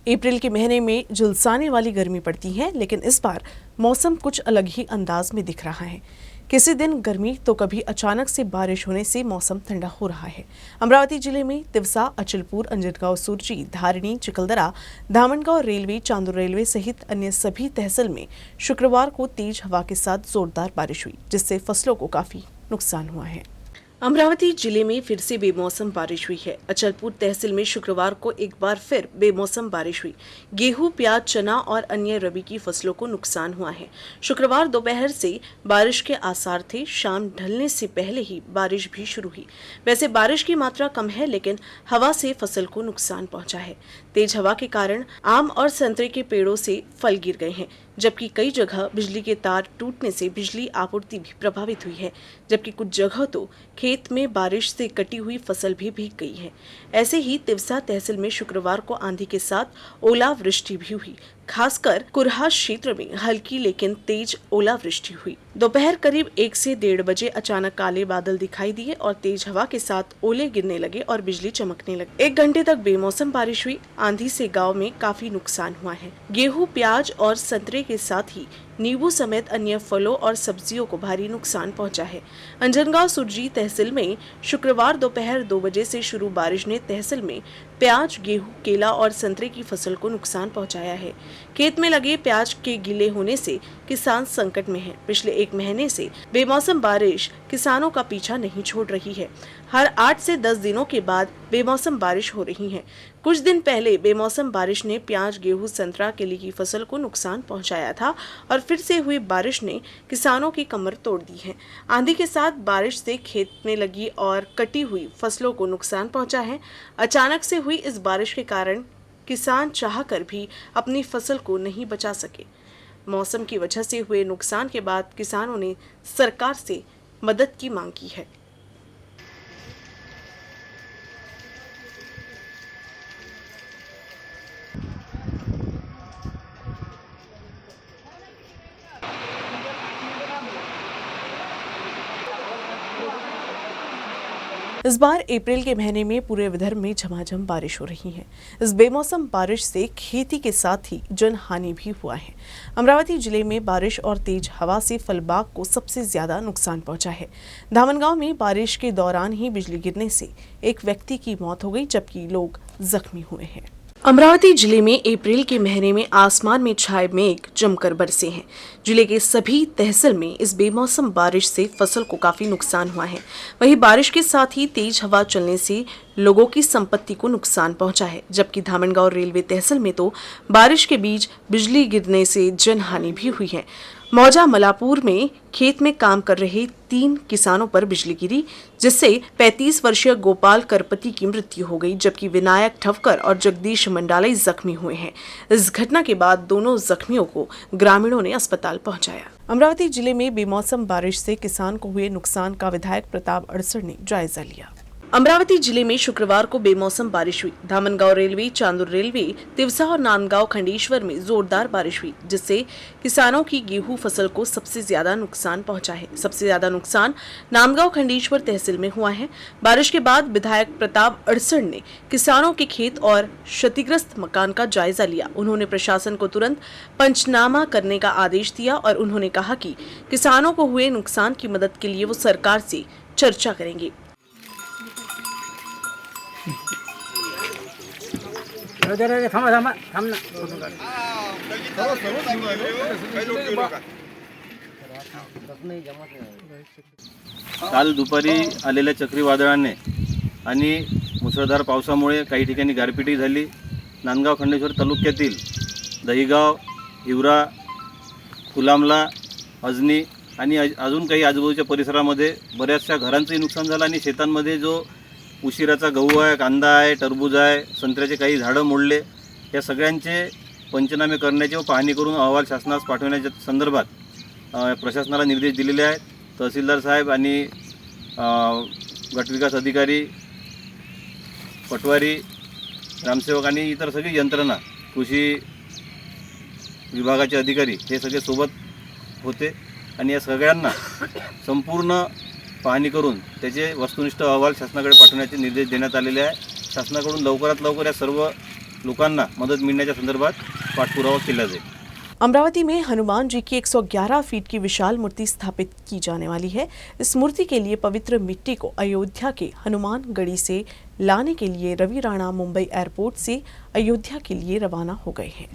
अप्रैल के महीने में झुलसाने वाली गर्मी पड़ती है, लेकिन इस बार मौसम कुछ अलग ही अंदाज में दिख रहा है। किसी दिन गर्मी तो कभी अचानक से बारिश होने से मौसम ठंडा हो रहा है। अमरावती जिले में तिवसा, अचलपुर, अंजनगांव, सुरजी, धारिणी, चिखलदरा, धामनगांव रेलवे, चांदुर रेलवे सहित अन्य सभी तहसील में शुक्रवार को तेज हवा के साथ जोरदार बारिश हुई, जिससे फसलों को काफी नुकसान हुआ है। अमरावती जिले में फिर से बेमौसम बारिश हुई है। अचलपुर तहसील में शुक्रवार को एक बार फिर बेमौसम बारिश हुई। गेहूं, प्याज, चना और अन्य रबी की फसलों को नुकसान हुआ है। शुक्रवार दोपहर से बारिश के आसार थे। शाम ढलने से पहले ही बारिश भी शुरू हुई। वैसे बारिश की मात्रा कम है, लेकिन हवा से फसल को नुकसान पहुंचा है। तेज हवा के कारण आम और संतरे के पेड़ों से फल गिर गए हैं, जबकि कई जगह बिजली के तार टूटने से बिजली आपूर्ति भी प्रभावित हुई है। जबकि कुछ जगह तो खेत में बारिश से कटी हुई फसल भी भीग गई है। ऐसे ही तिवसा तहसील में शुक्रवार को आंधी के साथ ओलावृष्टि भी हुई। खासकर कुरहा क्षेत्र में हल्की लेकिन तेज ओलावृष्टि हुई। दोपहर करीब 1 से 1:30 बजे अचानक काले बादल दिखाई दिए और तेज हवा के साथ ओले गिरने लगे और बिजली चमकने लगी। 1 घंटे तक बेमौसम बारिश हुई। आंधी से गांव में काफी नुकसान हुआ है। गेहूं, प्याज और संतरे के साथ ही नींबू समेत अन्य फलों और सब्जियों को भारी नुकसान पहुंचा है। अंजनगांव सुरजी तहसील में शुक्रवार दोपहर 2 बजे से शुरू बारिश ने तहसील में प्याज, गेहूं, केला और संतरे की फसल को नुकसान पहुंचाया है। खेत में लगे प्याज के गीले होने से किसान संकट में हैं। पिछले 1 महीने से बेमौसम बारिश किसानों का पीछा नहीं छोड़ रही है। हर 8 से 10 दिनों के बाद बेमौसम बारिश हो रही है। कुछ दिन पहले बेमौसम बारिश ने प्याज, गेहूं, संतरा, केले की फसल को नुकसान पहुंचाया था और फिर से हुई बारिश ने किसानों की कमर तोड़ दी है। आंधी के साथ बारिश से खेत में लगी और कटी हुई फसलों को नुकसान पहुंचा है। अचानक से हुई इस बारिश के कारण किसान चाहकर भी अपनी फसल को नहीं बचा सके। मौसम की वजह से हुए नुकसान के बाद किसानों ने सरकार से मदद की मांग की है। इस बार अप्रैल के महीने में पूरे विदर्भ में झमाझम बारिश हो रही है। इस बेमौसम बारिश से खेती के साथ ही जन हानि भी हुआ है। अमरावती जिले में बारिश और तेज हवा से फलबाग को सबसे ज्यादा नुकसान पहुंचा है। धामनगांव में बारिश के दौरान ही बिजली गिरने से एक व्यक्ति की मौत हो गई, जबकि लोग जख्मी हुए हैं। अमरावती जिले में अप्रैल के महीने में आसमान में छाए मेघ जमकर बरसे हैं। जिले के सभी तहसील में इस बेमौसम बारिश से फसल को काफी नुकसान हुआ है। वहीं बारिश के साथ ही तेज हवा चलने से लोगों की संपत्ति को नुकसान पहुंचा है। जबकि धामनगांव रेलवे तहसील में तो बारिश के बीच बिजली गिरने से जनहानि भी हुई है। मौजा मलापुर में खेत में काम कर रहे 3 किसानों पर बिजली गिरी, जिससे 35 वर्षीय गोपाल करपति की मृत्यु हो गई, जबकि विनायक ठवकर और जगदीश मंडालई जख्मी हुए हैं। इस घटना के बाद दोनों जख्मियों को ग्रामीणों ने अस्पताल पहुंचाया। अमरावती जिले में बेमौसम बारिश से किसान को हुए नुकसान का विधायक प्रताप अड़सर ने जायजा लिया। अमरावती जिले में शुक्रवार को बेमौसम बारिश हुई। धामनगांव रेलवे, चांदुर रेलवे, तिवसा और नांदगांव खंडेश्वर में जोरदार बारिश हुई, जिससे किसानों की गेहूं फसल को सबसे ज्यादा नुकसान पहुंचा है। सबसे ज्यादा नुकसान नांदगांव खंडेश्वर तहसील में हुआ है। बारिश के बाद विधायक प्रताप अड़सर ने किसानों के खेत और क्षतिग्रस्त मकान का जायजा लिया। उन्होंने प्रशासन को तुरंत पंचनामा करने का आदेश दिया और उन्होंने कहा कि किसानों को हुए नुकसान की मदद के लिए वो सरकार से चर्चा करेंगे। काल दुपारी आलेल्या चक्रीवादळाने आणि मुसळधार पावसामुळे काही ठिकाणी गारपीटही झाली। नांदगाव खंडेश्वर तालुक्यातील दहीगाव, हिवरा, फुलामला, अजनी आणि अजून काही आजूबाजूच्या परिसरामध्ये बऱ्याचशा घरांचंही नुकसान झालं आणि शेतांमध्ये जो उशिराचा गहू आहे, कांदा आहे, टरबूज आहे, संत्र्याचे काही झाडं मोडले, या सगळ्यांचे पंचनामे करण्याचे व पाहणी करून अहवाल शासनास पाठवण्याच्या संदर्भात प्रशासनाला निर्देश दिलेले आहेत। तहसीलदार साहेब आणि गटविकास अधिकारी, पटवारी, ग्रामसेवक आणि इतर सगळी यंत्रणा, कृषी विभागाचे अधिकारी हे सगळे सोबत होते आणि या सगळ्यांना संपूर्ण पाहणी करून त्याचे वस्तुनिष्ठ अहवाल शासनाकडे पाठवण्याचे निर्देश देण्यात आलेले आहे। शासनाकडून लवकरात लवकर या सर्व लोकांना मदत मिळण्याच्या संदर्भात पाठपुरावा केला जाईल। अमरावती में हनुमान जी की 111 फीट की विशाल मूर्ति स्थापित की जाने वाली है। इस मूर्ति के लिए पवित्र मिट्टी को अयोध्या के हनुमान गढ़ी से लाने के लिए रवि राणा मुंबई एयरपोर्ट से अयोध्या के लिए रवाना हो गए हैं।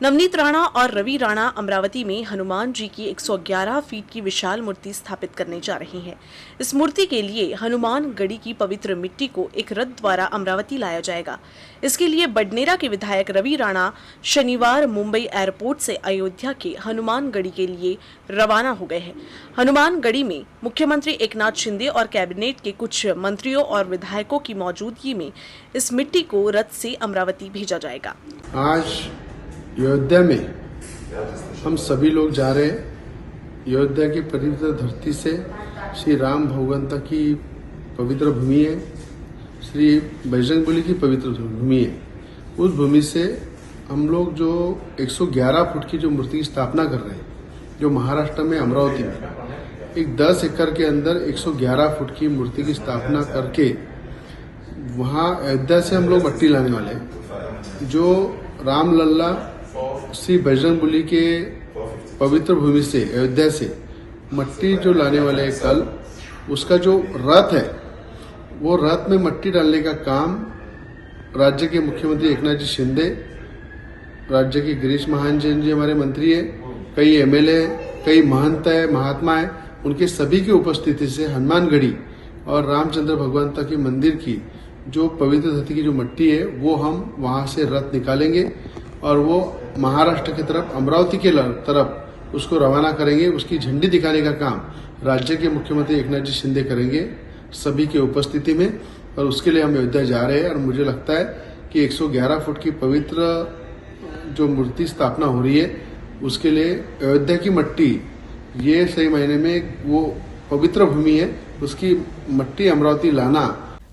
नवनीत राणा और रवि राणा अमरावती में हनुमान जी की 111 फीट की विशाल मूर्ति स्थापित करने जा रहे हैं। इस मूर्ति के लिए हनुमान गढ़ी की पवित्र मिट्टी को एक रथ द्वारा अमरावती लाया जाएगा। इसके लिए बडनेरा के विधायक रवि राणा शनिवार मुंबई एयरपोर्ट से अयोध्या के हनुमान गढ़ी के लिए रवाना हो गए हैं। हनुमान गढ़ी में मुख्यमंत्री एकनाथ शिंदे और कैबिनेट के कुछ मंत्रियों और विधायकों की मौजूदगी में इस मिट्टी को रथ से अमरावती भेजा जाएगा। आज अयोध्या में हम सभी लोग जा रहे हैं। अयोध्या की पवित्र धरती से श्री राम भगवंत की पवित्र भूमि है, श्री बजरंगबली की पवित्र भूमि है। उस भूमि से हम लोग जो 111 फुट की जो मूर्ति की स्थापना कर रहे हैं, जो महाराष्ट्र में अमरावती में एक 10 एकड़ के अंदर 111 फुट की मूर्ति की स्थापना करके वहाँ अयोध्या से हम लोग मट्टी लाने वाले हैं। जो रामलल्ला श्री बजरंगबली के पवित्र भूमि से अयोध्या से मट्टी जो लाने वाले हैं कल, उसका जो रथ है वो रथ में मट्टी डालने का काम राज्य के मुख्यमंत्री एकनाथ जी शिंदे, राज्य के गिरीश महाजन जी हमारे मंत्री है, कई एमएलए है, कई महंत है, महात्मा है, उनके सभी की उपस्थिति से हनुमानगढ़ी और रामचंद्र भगवान तक के मंदिर की जो पवित्र धरती की जो मट्टी है वो हम वहां से रथ निकालेंगे और वो महाराष्ट्र की तरफ अमरावती के तरफ उसको रवाना करेंगे। उसकी झंडी दिखाने का काम राज्य के मुख्यमंत्री एकनाथ जी शिंदे करेंगे सभी की उपस्थिति में, और उसके लिए हम अयोध्या जा रहे हैं। और मुझे लगता है कि 111 फुट की पवित्र जो मूर्ति स्थापना हो रही है उसके लिए अयोध्या की मट्टी, ये सही मायने में वो पवित्र भूमि है, उसकी मट्टी अमरावती लाना।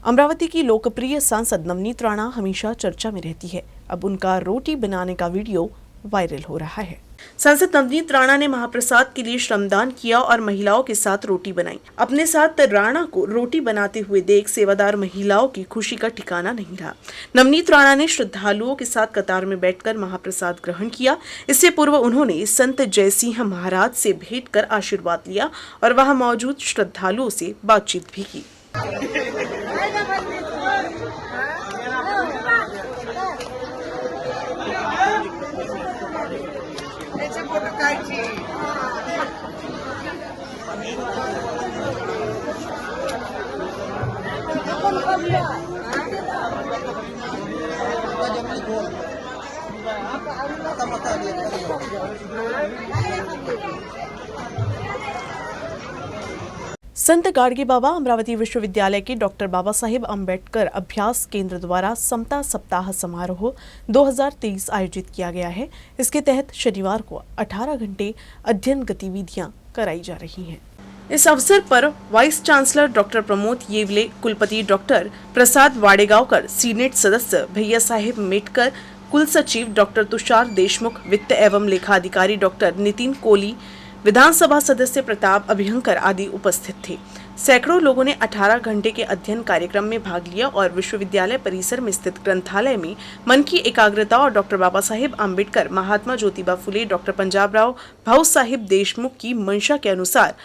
अमरावती की लोकप्रिय सांसद नवनीत राणा हमेशा चर्चा में रहती है। अब उनका रोटी बनाने का वीडियो वायरल हो रहा है। सांसद नवनीत राणा ने महाप्रसाद के लिए श्रमदान किया और महिलाओं के साथ रोटी बनाई। अपने साथ राणा को रोटी बनाते हुए देख सेवादार महिलाओं की खुशी का ठिकाना नहीं रहा। नवनीत राणा ने श्रद्धालुओं के साथ कतार में बैठकर महाप्रसाद ग्रहण किया। इससे पूर्व उन्होंने संत जयसिंह महाराज से भेंट कर आशीर्वाद लिया और वहां मौजूद श्रद्धालुओं से बातचीत भी की। संत गाडगे बाबा अमरावती विश्वविद्यालय के डॉक्टर बाबा साहेब अम्बेडकर अभ्यास केंद्र द्वारा समता सप्ताह समारोह 2023 आयोजित किया गया है। इसके तहत शनिवार को 18 घंटे अध्ययन गतिविधियां कराई जा रही हैं। इस अवसर पर vice chancellor doctor Pramod Yevle, कुलपति डॉक्टर प्रसाद वाडेगावकर, सीनेट सदस्य भैया साहेब मेटकर, कुल सचिव डॉक्टर तुषार देशमुख, वित्त एवं लेखा अधिकारी डॉक्टर नितिन कोली, विधानसभा सदस्य प्रताप अभिहंकर आदि उपस्थित थे। सैकड़ों लोगों ने 18 घंटे के अध्ययन कार्यक्रम में भाग लिया और विश्वविद्यालय परिसर में स्थित ग्रंथालय में मन की एकाग्रता और डॉक्टर बाबा साहेब अम्बेडकर, महात्मा ज्योतिबा फुले, डॉक्टर पंजाबराव भाऊ साहिब देशमुख की मंशा के अनुसार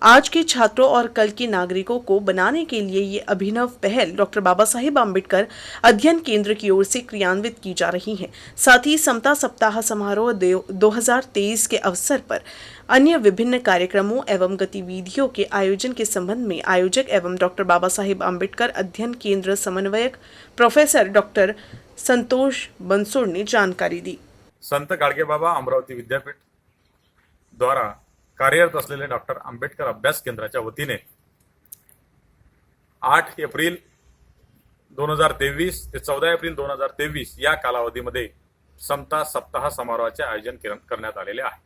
आज के छात्रों और कल के नागरिकों को बनाने के लिए ये अभिनव पहल डॉक्टर बाबा साहेब अम्बेडकर अध्ययन केंद्र की ओर से क्रियान्वित की जा रही है। साथ ही समता सप्ताह समारोह 2023 के अवसर पर अन्य विभिन्न कार्यक्रमों एवं गतिविधियों के आयोजन के संबंध में आयोजक एवं डॉक्टर बाबा साहेब अम्बेडकर अध्ययन केंद्र समन्वयक प्रोफेसर डॉक्टर संतोष बंसोड़ ने जानकारी दी। संत गाडगे बाबा अमरावती विद्यापीठ द्वारा कार्यरत असलेले डॉक्टर आंबेडकर अभ्यास केंद्राच्या वतीने 8 एप्रिल 2023 ते 14 एप्रिल 2023 या कालावधीमध्ये समता सप्ताह समारोहाचे आयोजन करण्यात आलेले आहे।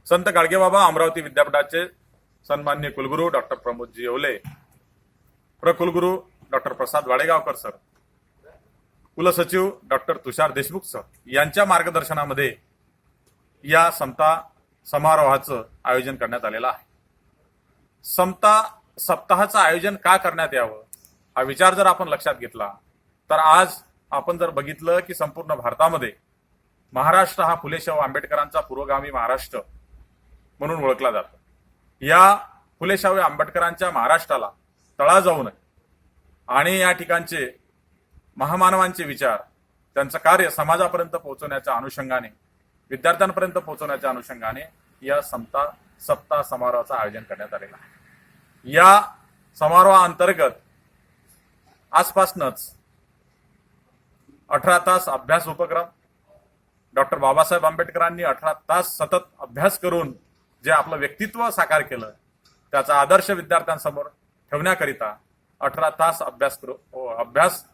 संत गाडगे बाबा अमरावती विद्यापीठाचे सन्माननीय कुलगुरू डॉक्टर प्रमोद येवले, प्रकुलगुरू डॉक्टर प्रसाद वाडेगावकर सर, कुलसचिव डॉक्टर तुषार देशमुख सर यांच्या मार्गदर्शनामध्ये या समता समारोहाचं आयोजन करण्यात आलेलं आहे। समता सप्ताहाचं आयोजन का करण्यात यावं हा विचार जर आपण लक्षात घेतला तर आज आपण जर बघितलं की संपूर्ण भारतामध्ये महाराष्ट्र हा फुले शाहू आंबेडकरांचा पुरोगामी महाराष्ट्र म्हणून ओळखला जातो. या फुले शाहू आंबेडकरांच्या महाराष्ट्राला तळा जाऊ नये आणि या ठिकाणचे महामानवांचे विचार, त्यांचं कार्य समाजापर्यंत पोहोचवण्याच्या अनुषंगाने, विद्यार्थ्यांपर्यंत पोहोचवण्याच्या अनुषंगाने या समता सप्ताह समारोहाचं आयोजन करण्यात आलेलं आहे. या समारोहाअंतर्गत आजपासूनच 18 तास अभ्यास उपक्रम, डॉक्टर बाबासाहेब आंबेडकरांनी 18 तास सतत अभ्यास करून जे आपलं व्यक्तित्व साकार केलं त्याचा आदर्श विद्यार्थ्यांसमोर ठेवण्याकरिता 18 तास अभ्यास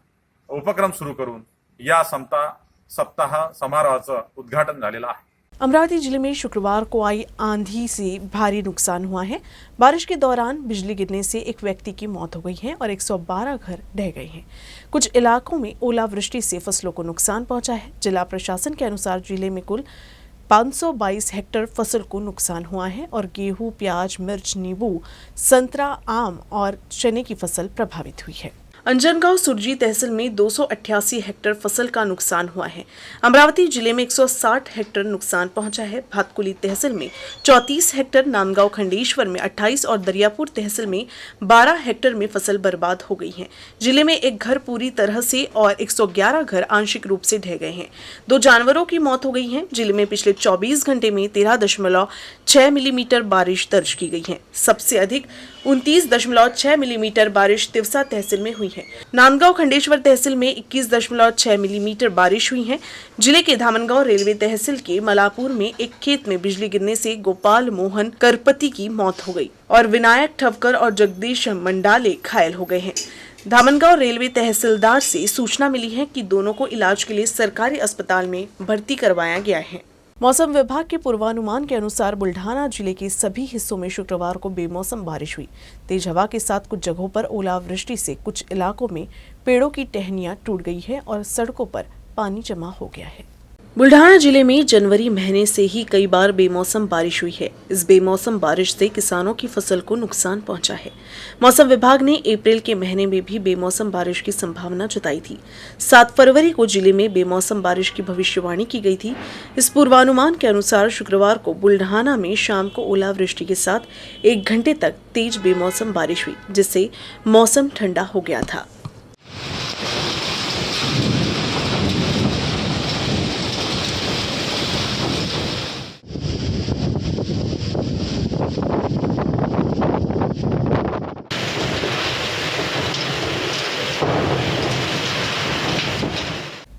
उपक्रम सुरू करून या समता सप्ताह समारोहाचं उद्घाटन झालेलं आहे. अमरावती जिले में शुक्रवार को आई आंधी से भारी नुकसान हुआ है। बारिश के दौरान बिजली गिरने से एक व्यक्ति की मौत हो गई है और 112 घर ढह गए हैं। कुछ इलाकों में ओलावृष्टि से फसलों को नुकसान पहुंचा है। जिला प्रशासन के अनुसार जिले में कुल 522 हेक्टेयर फसल को नुकसान हुआ है और गेहूं, प्याज, मिर्च, नींबू, संतरा, आम और चने की फसल प्रभावित हुई है। अंजनगांव सुरजी तहसील में 288 हेक्टेयर फसल का नुकसान हुआ है। अमरावती जिले में 160 हेक्टेयर नुकसान पहुंचा है। भातकुली तहसील में 34 हेक्टेयर, नांदगांव खंडेश्वर में 28 और दरियापुर तहसील में 12 हेक्टेयर में फसल बर्बाद हो गई है। जिले में एक घर पूरी तरह से और 111 घर आंशिक रूप से ढह गए हैं। 2 जानवरों की मौत हो गई है। जिले में पिछले 24 घंटे में 13.6 मिलीमीटर बारिश दर्ज की गई है। सबसे अधिक 29.6 मिलीमीटर बारिश तिवसा तहसील में हुई है। नांदगांव खंडेश्वर तहसील में 21.6 मिलीमीटर बारिश हुई है। जिले के धामनगांव रेलवे तहसील के मलापुर में एक खेत में बिजली गिरने से गोपाल मोहन करपति की मौत हो गई और विनायक ठवकर और जगदीश मंडाले घायल हो गए हैं। धामनगांव रेलवे तहसीलदार से सूचना मिली है कि दोनों को इलाज के लिए सरकारी अस्पताल में भर्ती करवाया गया है। मौसम विभाग के पूर्वानुमान के अनुसार बुल्ढाना जिले के सभी हिस्सों में शुक्रवार को बेमौसम बारिश हुई। तेज हवा के साथ कुछ जगहों पर ओलावृष्टि से कुछ इलाकों में पेड़ों की टहनियां टूट गई है और सड़कों पर पानी जमा हो गया है। बुल्ढाना जिले में जनवरी महीने से ही कई बार बेमौसम बारिश हुई है। इस बेमौसम बारिश से किसानों की फसल को नुकसान पहुंचा है। मौसम विभाग ने अप्रैल के महीने में भी बेमौसम बारिश की संभावना जताई थी। 7 फरवरी को जिले में बेमौसम बारिश की भविष्यवाणी की गई थी। इस पूर्वानुमान के अनुसार शुक्रवार को बुल्ढाना में शाम को ओलावृष्टि के साथ 1 घंटे तक तेज बेमौसम बारिश हुई, जिससे मौसम ठंडा हो गया था।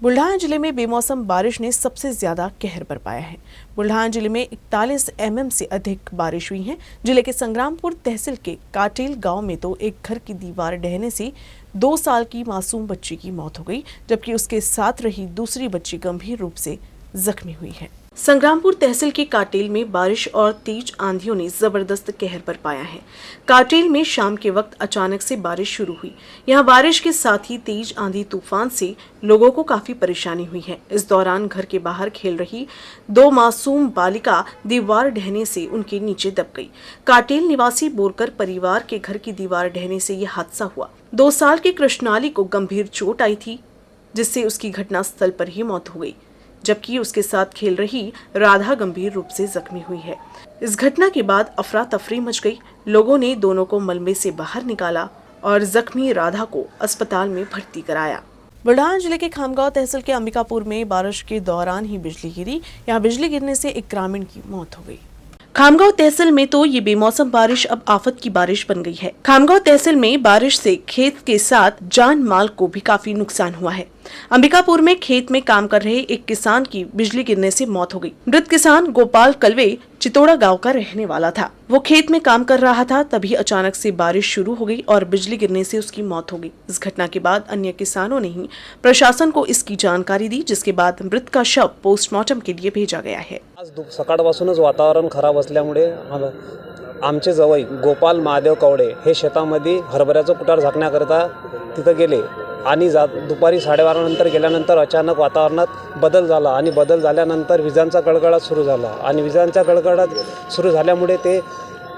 बुल्ढाना जिले में बेमौसम बारिश ने सबसे ज्यादा कहर बरपाया है। बुल्ढाना जिले में 41 mm से अधिक बारिश हुई है। जिले के संग्रामपुर तहसील के काटेल गांव में तो एक घर की दीवार ढहने से 2 साल की मासूम बच्ची की मौत हो गई, जबकि उसके साथ रही दूसरी बच्ची गंभीर रूप से जख्मी हुई है। संग्रामपुर तहसील के काटेल में बारिश और तेज आंधियों ने जबरदस्त कहर बरपाया है। काटेल में शाम के वक्त अचानक से बारिश शुरू हुई। यहां बारिश के साथ ही तेज आंधी तूफान से लोगों को काफी परेशानी हुई है। इस दौरान घर के बाहर खेल रही 2 मासूम बालिका दीवार ढहने से उनके नीचे दब गई। काटेल निवासी बोरकर परिवार के घर की दीवार ढहने से यह हादसा हुआ। 2 साल की कृष्णाली को गंभीर चोट आई थी, जिससे उसकी घटनास्थल पर ही मौत हो गई, जबकि उसके साथ खेल रही राधा गंभीर रूप से जख्मी हुई है। इस घटना के बाद अफरा तफरी मच गई। लोगों ने दोनों को मलबे से बाहर निकाला और जख्मी राधा को अस्पताल में भर्ती कराया। बुल्ढाना जिले के खामगांव तहसील के अंबिकापुर में बारिश के दौरान ही बिजली गिरी। यहाँ बिजली गिरने से एक ग्रामीण की मौत हो गई। खामगांव तहसील में तो ये बेमौसम बारिश अब आफत की बारिश बन गई है। खामगांव तहसील में बारिश से खेत के साथ जान माल को भी काफी नुकसान हुआ है। अंबिकापुर में खेत में काम कर रहे एक किसान की बिजली गिरने से मौत हो गई। मृत किसान गोपाल कलवे चितोड़ा गांव का रहने वाला था। वो खेत में काम कर रहा था, तभी अचानक से बारिश शुरू हो गई और बिजली गिरने से उसकी मौत हो गई। इस घटना के बाद अन्य किसानों ने ही प्रशासन को इसकी जानकारी दी, जिसके बाद मृत का शव पोस्टमार्टम के लिए भेजा गया है। आज सकाळपासूनच वातावरण खराब असल्यामुळे आमचे जवळ गोपाल महादेव कवडे हे शेतामध्ये हरभऱ्याचं कुटार झाकण्याकरता तिथं गेले आणि दुपारी 12:30 नंतर गेल्यानंतर अचानक वातावरणात बदल झाला आणि बदल झाल्यानंतर विजांचा कडकडाट सुरू झाला आणि विजांचा कडकडाट सुरू झाल्यामुळे ते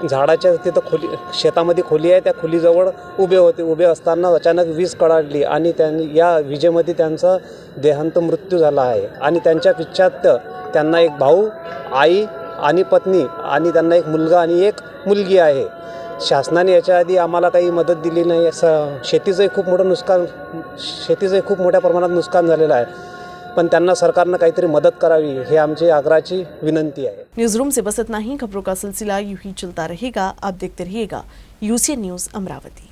झाडाच्या तिथं खोली शेतामध्ये खोली आहे, त्या खोलीजवळ उभे होते. उभे असताना अचानक वीज कडाडली आणि या विजेमध्ये त्यांचा देहांत मृत्यू झाला आहे. आणि त्यांच्या पिच्छात त्यांना एक भाऊ, आई आणि पत्नी आणि त्यांना एक मुलगा आणि एक मुलगी आहे. शासनाने याच्या आधी आम्हाला काही मदत दिली नाही. शेतीचंही खूप मोठ्या प्रमाणात नुकसान झालेलं आहे, पण त्यांना सरकारनं काहीतरी मदत करावी हे आमची आग्रहाची विनंती आहे. न्यूज रूम से बस इतना ही। खबरों का सिलसिला यूं ही चलता रहेगा। आप देखते रहिएगा UCN न्यूज़ अमरावती।